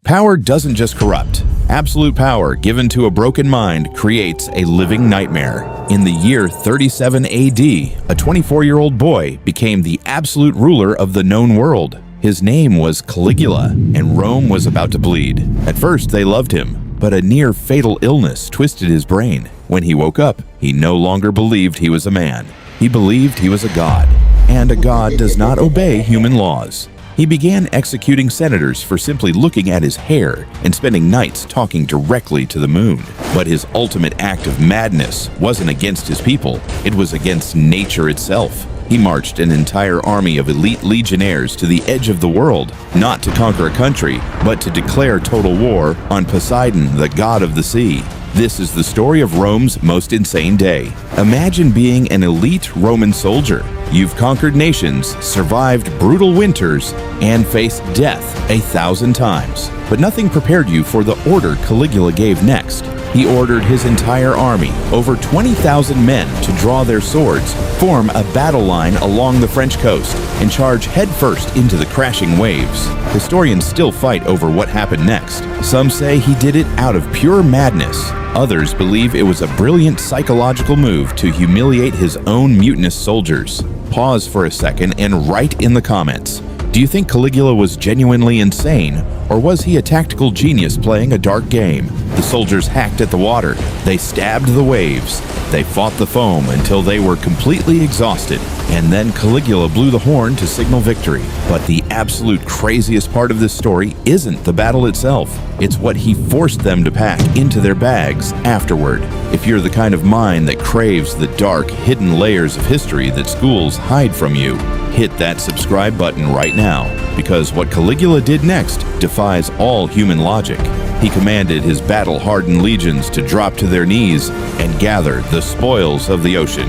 Power doesn't just corrupt. Absolute power given to a broken mind creates a living nightmare. In the year 37 AD, a 24-year-old boy became the absolute ruler of the known world. His name was Caligula, and Rome was about to bleed. At first, they loved him, but a near-fatal illness twisted his brain. When he woke up, he no longer believed he was a man. He believed he was a god, and a god does not obey human laws. He began executing senators for simply looking at his hair and spending nights talking directly to the moon. But his ultimate act of madness wasn't against his people, it was against nature itself. He marched an entire army of elite legionnaires to the edge of the world, not to conquer a country, but to declare total war on Poseidon, the god of the sea. This is the story of Rome's most insane day. Imagine being an elite Roman soldier. You've conquered nations, survived brutal winters, and faced death 1,000 times. But nothing prepared you for the order Caligula gave next. He ordered his entire army, over 20,000 men, to draw their swords, form a battle line along the French coast, and charge headfirst into the crashing waves. Historians still fight over what happened next. Some say he did it out of pure madness. Others believe it was a brilliant psychological move to humiliate his own mutinous soldiers. Pause for a second and write in the comments. Do you think Caligula was genuinely insane, or was he a tactical genius playing a dark game? The soldiers hacked at the water, they stabbed the waves, they fought the foam until they were completely exhausted, and then Caligula blew the horn to signal victory. But the absolute craziest part of this story isn't the battle itself, it's what he forced them to pack into their bags afterward. If you're the kind of mind that craves the dark, hidden layers of history that schools hide from you, hit that subscribe button right now, because what Caligula did next defies all human logic. He commanded his battle-hardened legions to drop to their knees and gather the spoils of the ocean.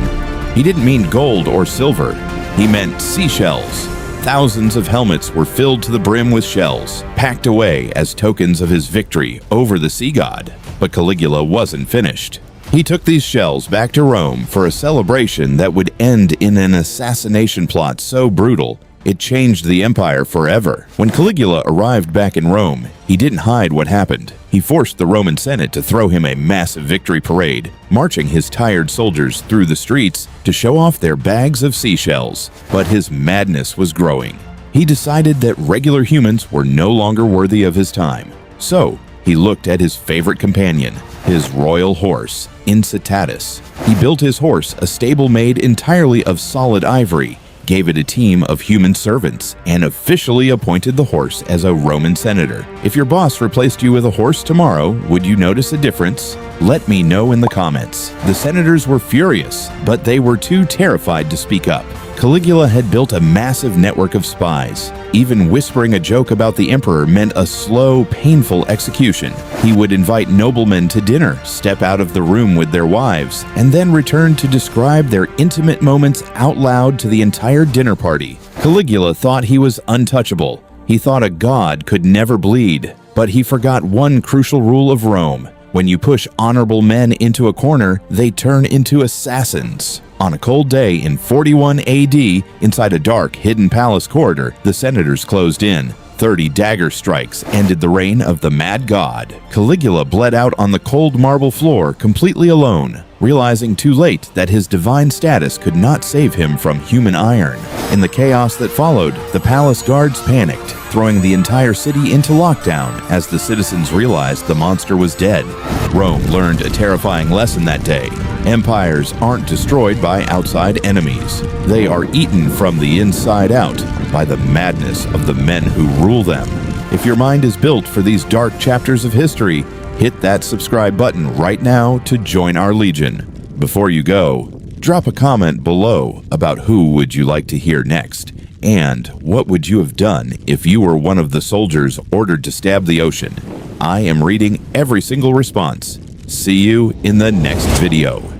He didn't mean gold or silver, he meant seashells. Thousands of helmets were filled to the brim with shells, packed away as tokens of his victory over the sea god. But Caligula wasn't finished. He took these shells back to Rome for a celebration that would end in an assassination plot so brutal it changed the empire forever. When Caligula arrived back in Rome, he didn't hide what happened. He forced the Roman Senate to throw him a massive victory parade, marching his tired soldiers through the streets to show off their bags of seashells. But his madness was growing. He decided that regular humans were no longer worthy of his time. So, he looked at his favorite companion, his royal horse, Incitatus. He built his horse a stable made entirely of solid ivory, gave it a team of human servants, and officially appointed the horse as a Roman senator. If your boss replaced you with a horse tomorrow, would you notice a difference? Let me know in the comments. The senators were furious, but they were too terrified to speak up. Caligula had built a massive network of spies. Even whispering a joke about the emperor meant a slow, painful execution. He would invite noblemen to dinner, step out of the room with their wives, and then return to describe their intimate moments out loud to the entire dinner party. Caligula thought he was untouchable. He thought a god could never bleed. But he forgot one crucial rule of Rome. When you push honorable men into a corner, they turn into assassins. On a cold day in 41 AD, inside a dark, hidden palace corridor, the senators closed in. 30 dagger strikes ended the reign of the mad god. Caligula bled out on the cold marble floor completely alone, realizing too late that his divine status could not save him from human iron. In the chaos that followed, the palace guards panicked, throwing the entire city into lockdown as the citizens realized the monster was dead. Rome learned a terrifying lesson that day. Empires aren't destroyed by outside enemies. They are eaten from the inside out by the madness of the men who rule them. If your mind is built for these dark chapters of history, hit that subscribe button right now to join our legion. Before you go, drop a comment below about who would you like to hear next, and what would you have done if you were one of the soldiers ordered to stab the ocean. I am reading every single response. See you in the next video.